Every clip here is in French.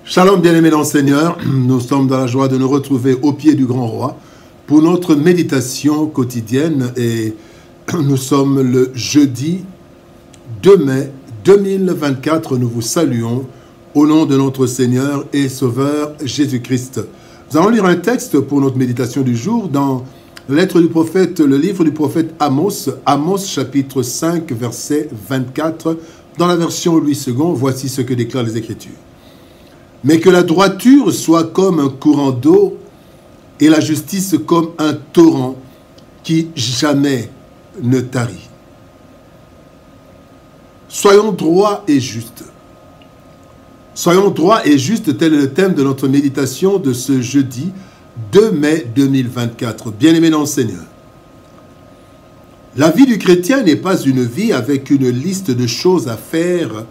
Shalom bien-aimés dans le Seigneur, nous sommes dans la joie de nous retrouver au pied du grand roi pour notre méditation quotidienne et nous sommes le jeudi 2 mai 2024. Nous vous saluons au nom de notre Seigneur et Sauveur Jésus-Christ. Nous allons lire un texte pour notre méditation du jour dans la lettre du prophète, le livre du prophète Amos, Amos chapitre 5 verset 24, dans la version Louis II. Voici ce que déclarent les Écritures. Mais que la droiture soit comme un courant d'eau et la justice comme un torrent qui jamais ne tarit. Soyons droits et justes. Soyons droits et justes, tel est le thème de notre méditation de ce jeudi 2 mai 2024. Bien-aimés dans le Seigneur, la vie du chrétien n'est pas une vie avec une liste de choses à faire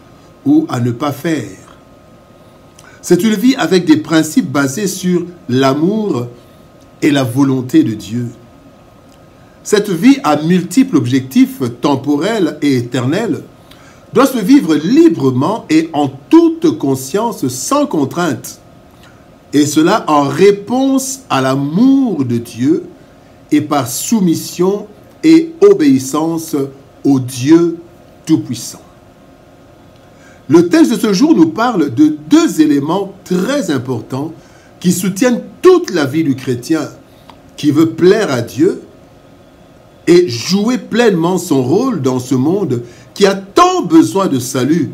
ou à ne pas faire. C'est une vie avec des principes basés sur l'amour et la volonté de Dieu. Cette vie à multiples objectifs temporels et éternels doit se vivre librement et en toute conscience, sans contrainte. Et cela en réponse à l'amour de Dieu et par soumission et obéissance au Dieu Tout-Puissant. Le texte de ce jour nous parle de deux éléments très importants qui soutiennent toute la vie du chrétien qui veut plaire à Dieu et jouer pleinement son rôle dans ce monde qui a tant besoin de salut,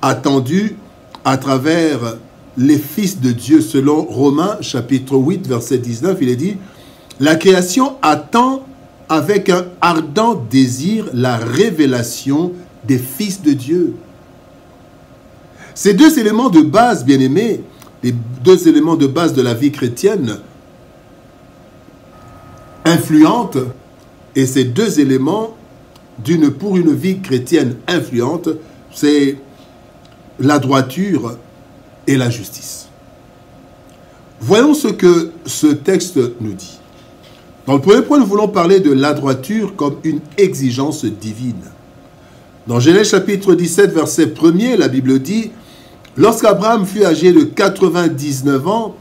attendu à travers les fils de Dieu. Selon Romains chapitre 8 verset 19, il est dit « La création attend avec un ardent désir la révélation des fils de Dieu. » Ces deux éléments de base, bien-aimés, les deux éléments de base de la vie chrétienne influente, et ces deux éléments pour une vie chrétienne influente, c'est la droiture et la justice. Voyons ce que ce texte nous dit. Dans le premier point, nous voulons parler de la droiture comme une exigence divine. Dans Genèse chapitre 17, verset 1er, la Bible dit « Lorsqu'Abraham fut âgé de 99 ans,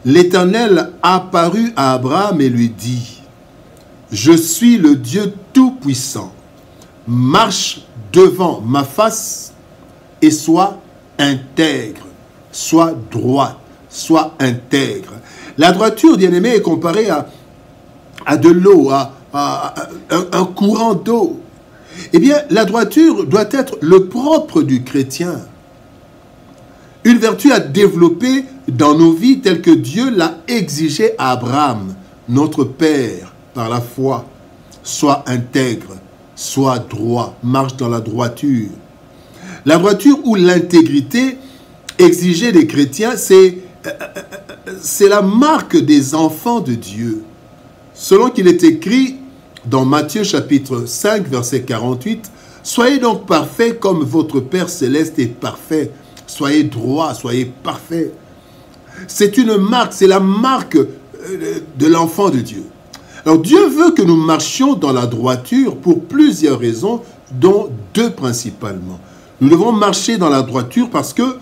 l'Éternel apparut à Abraham et lui dit « Je suis le Dieu Tout-Puissant. Marche devant ma face et sois intègre, sois droit, sois intègre. » La droiture, bien-aimé, est comparée à de l'eau, à un courant d'eau. Eh bien, la droiture doit être le propre du chrétien. Une vertu à développer dans nos vies telle que Dieu l'a exigé à Abraham, notre Père, par la foi. Sois intègre, sois droit, marche dans la droiture. La droiture ou l'intégrité exigée des chrétiens, c'est la marque des enfants de Dieu. Selon qu'il est écrit dans Matthieu chapitre 5, verset 48, « Soyez donc parfaits comme votre Père céleste est parfait. » Soyez droit, soyez parfait. C'est une marque, c'est la marque de l'enfant de Dieu. Alors Dieu veut que nous marchions dans la droiture pour plusieurs raisons, dont deux principalement. Nous devons marcher dans la droiture parce que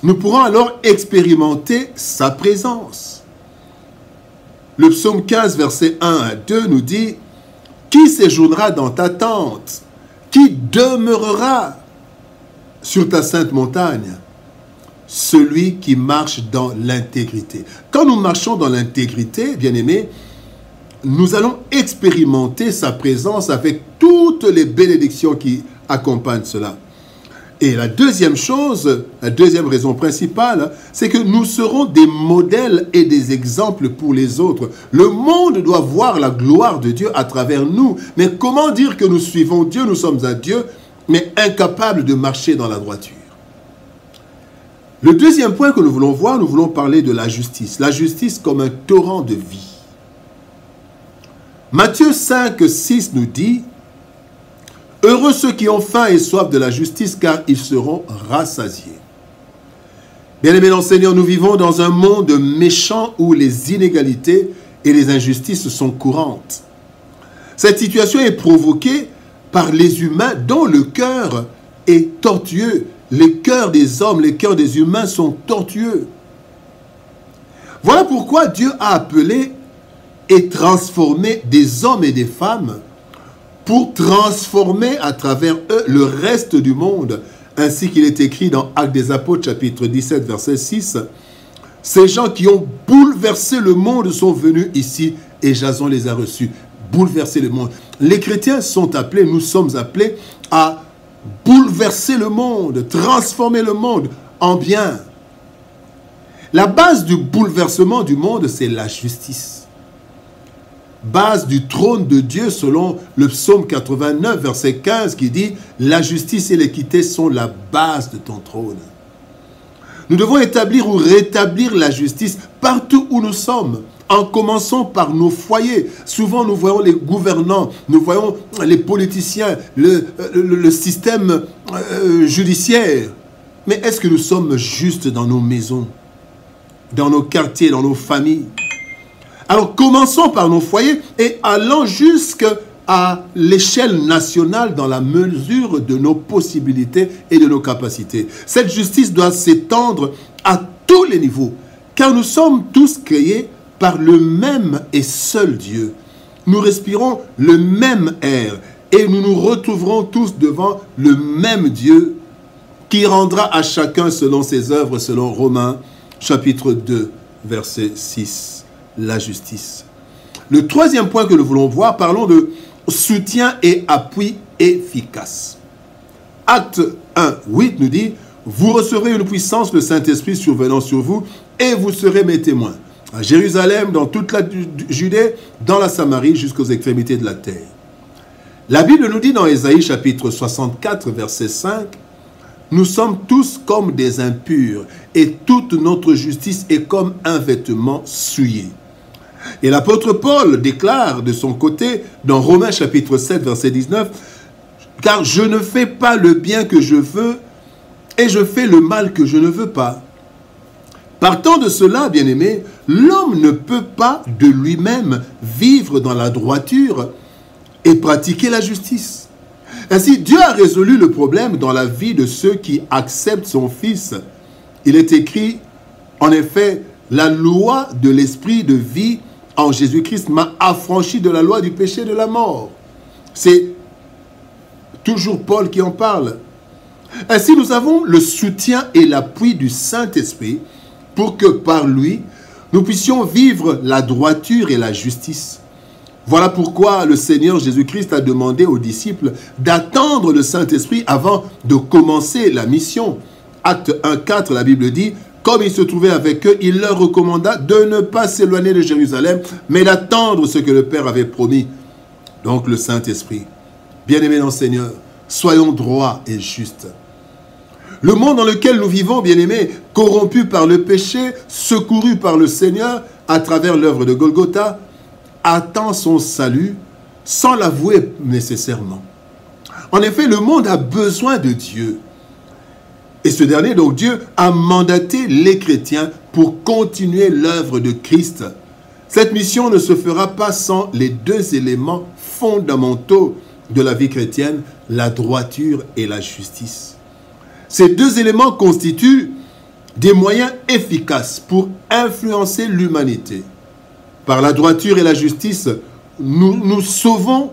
nous pourrons alors expérimenter sa présence. Le psaume 15, verset 1 à 2 nous dit « Qui séjournera dans ta tente? Qui demeurera sur ta sainte montagne? Celui qui marche dans l'intégrité. » Quand nous marchons dans l'intégrité, bien-aimés, nous allons expérimenter sa présence avec toutes les bénédictions qui accompagnent cela. Et la deuxième chose, la deuxième raison principale, c'est que nous serons des modèles et des exemples pour les autres. Le monde doit voir la gloire de Dieu à travers nous. Mais comment dire que nous suivons Dieu, nous sommes à Dieu, mais incapables de marcher dans la droiture? Le deuxième point que nous voulons voir, nous voulons parler de la justice. La justice comme un torrent de vie. Matthieu 5, 6 nous dit « Heureux ceux qui ont faim et soif de la justice, car ils seront rassasiés. » Bien-aimés dans le Seigneur, nous vivons dans un monde méchant où les inégalités et les injustices sont courantes. Cette situation est provoquée par les humains dont le cœur est tortueux les cœurs des hommes, les cœurs des humains sont tortueux. Voilà pourquoi Dieu a appelé et transformé des hommes et des femmes pour transformer à travers eux le reste du monde, ainsi qu'il est écrit dans Actes des Apôtres, chapitre 17, verset 6. Ces gens qui ont bouleversé le monde sont venus ici et Jason les a reçus. Bouleverser le monde. Les chrétiens sont appelés, nous sommes appelés à bouleverser le monde, transformer le monde en bien. La base du bouleversement du monde, c'est la justice. Base du trône de Dieu selon le psaume 89, verset 15, qui dit « La justice et l'équité sont la base de ton trône ». Nous devons établir ou rétablir la justice partout où nous sommes, en commençant par nos foyers. Souvent, nous voyons les gouvernants, nous voyons les politiciens, le système judiciaire. Mais est-ce que nous sommes justes dans nos maisons, dans nos quartiers, dans nos familles? Alors, commençons par nos foyers et allons jusqu'à l'échelle nationale dans la mesure de nos possibilités et de nos capacités. Cette justice doit s'étendre à tous les niveaux, car nous sommes tous créés par le même et seul Dieu. Nous respirons le même air et nous nous retrouverons tous devant le même Dieu qui rendra à chacun selon ses œuvres, selon Romains chapitre 2, verset 6, la justice. Le troisième point que nous voulons voir, parlons de soutien et appui efficace. Acte 1, 8 nous dit « Vous recevrez une puissance, le Saint-Esprit survenant sur vous, et vous serez mes témoins. À Jérusalem, dans toute la Judée, dans la Samarie, jusqu'aux extrémités de la terre. » La Bible nous dit dans Ésaïe chapitre 64, verset 5, « Nous sommes tous comme des impurs, et toute notre justice est comme un vêtement souillé. » Et l'apôtre Paul déclare de son côté, dans Romains chapitre 7, verset 19, « Car je ne fais pas le bien que je veux, et je fais le mal que je ne veux pas. » Partant de cela, bien-aimés, l'homme ne peut pas de lui-même vivre dans la droiture et pratiquer la justice. Ainsi, Dieu a résolu le problème dans la vie de ceux qui acceptent son Fils. Il est écrit, en effet, « La loi de l'esprit de vie en Jésus-Christ m'a affranchi de la loi du péché et de la mort. » C'est toujours Paul qui en parle. Ainsi, nous avons le soutien et l'appui du Saint-Esprit pour que par lui, nous puissions vivre la droiture et la justice. Voilà pourquoi le Seigneur Jésus-Christ a demandé aux disciples d'attendre le Saint-Esprit avant de commencer la mission. Acte 1, 4, la Bible dit, « Comme il se trouvait avec eux, il leur recommanda de ne pas s'éloigner de Jérusalem, mais d'attendre ce que le Père avait promis. » Donc le Saint-Esprit. Bien-aimés dans le Seigneur, soyons droits et justes. Le monde dans lequel nous vivons, bien-aimés, corrompu par le péché, secouru par le Seigneur à travers l'œuvre de Golgotha, attend son salut sans l'avouer nécessairement. En effet, le monde a besoin de Dieu. Et ce dernier, donc Dieu, a mandaté les chrétiens pour continuer l'œuvre de Christ. Cette mission ne se fera pas sans les deux éléments fondamentaux de la vie chrétienne, la droiture et la justice. Ces deux éléments constituent des moyens efficaces pour influencer l'humanité. Par la droiture et la justice, nous sauvons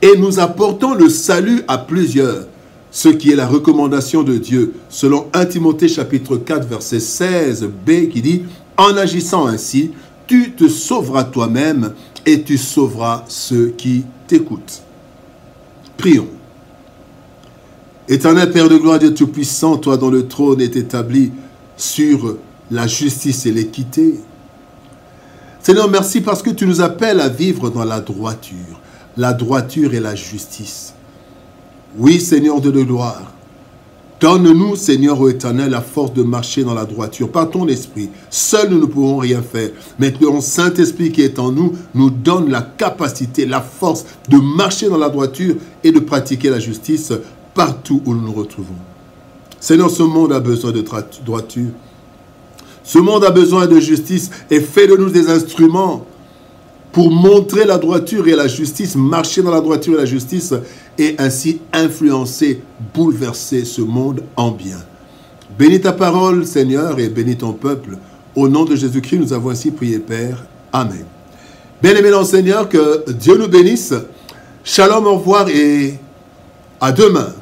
et nous apportons le salut à plusieurs, ce qui est la recommandation de Dieu, selon 1 Timothée chapitre 4, verset 16b, qui dit « En agissant ainsi, tu te sauveras toi-même et tu sauveras ceux qui t'écoutent. » Prions. Éternel Père de gloire, Dieu Tout-Puissant, toi dont le trône est établi sur la justice et l'équité. Seigneur, merci parce que tu nous appelles à vivre dans la droiture et la justice. Oui, Seigneur de gloire, donne-nous, Seigneur ô Éternel, la force de marcher dans la droiture par ton esprit. Seuls nous ne pourrons rien faire, mais ton Saint-Esprit qui est en nous, nous donne la capacité, la force de marcher dans la droiture et de pratiquer la justice partout où nous nous retrouvons. Seigneur, ce monde a besoin de droiture. Ce monde a besoin de justice et fais de nous des instruments pour montrer la droiture et la justice, marcher dans la droiture et la justice et ainsi influencer, bouleverser ce monde en bien. Bénis ta parole, Seigneur, et bénis ton peuple. Au nom de Jésus-Christ, nous avons ainsi prié, Père. Amen. Bien-aimés dans le Seigneur, que Dieu nous bénisse. Shalom, au revoir et à demain.